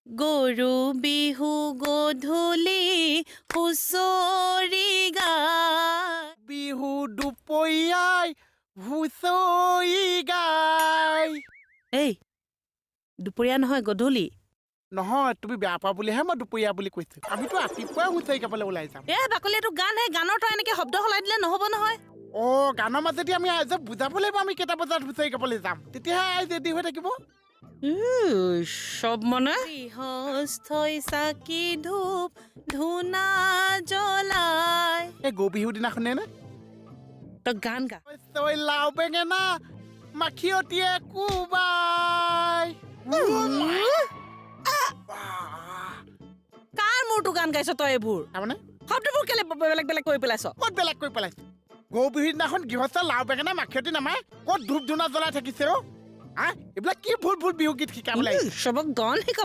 গৰু বিহু গধূলি হুঁচৰি গায়। বিহু দুপৰীয়াই হুঁচৰি গায়। এই দুপৰীয়া নহয় গধূলি। নহয় তুমি বেয়া পা বুলিহে মই দুপৰীয়া বুলি কৈছো। আমিতো ৰাতিপুৱাই হুঁচৰি গাবলৈ ওলাই যাম। বাকলি এইটো গান হে, গানৰ তই এনেকে শব্দ সলাই দিলে নহ'ব নহয়। গানৰ মাজেদি আমি ৰাইজক বুজাব লাগিব আমি কেইটা বজাত হুঁচৰি গাবলৈ যাম, তেতিয়াহে ৰাইজ ৰেডি হৈ থাকিব। সব মানে গৃহস্থই চাকি ধূপ ধূনা জ্বলাই। এই গৰু বিহুৰ দিনাখনে নে তই গান গা। লাও বেঙেনা মাখিয়তীয়ে কোবাই। কাৰ মূৰটো গান গাইছ তই? এইবোৰ তাৰমানে শব্দবোৰ কেলে বেলেগ বেলেগ কৰি পেলাইছ? ক'ত বেলেগ কৰি পেলাইছে? গৰু বিহুৰ দিনাখন গৃহস্থ লাও বেঙেনা মাখিয়তী নামাই ক'ত ধূপ ধূনা জ্বলাই থাকিছে? এইবিলাক কি ভুল ভুল বিহু গীত শিকাবলৈ? চবক গান শিকা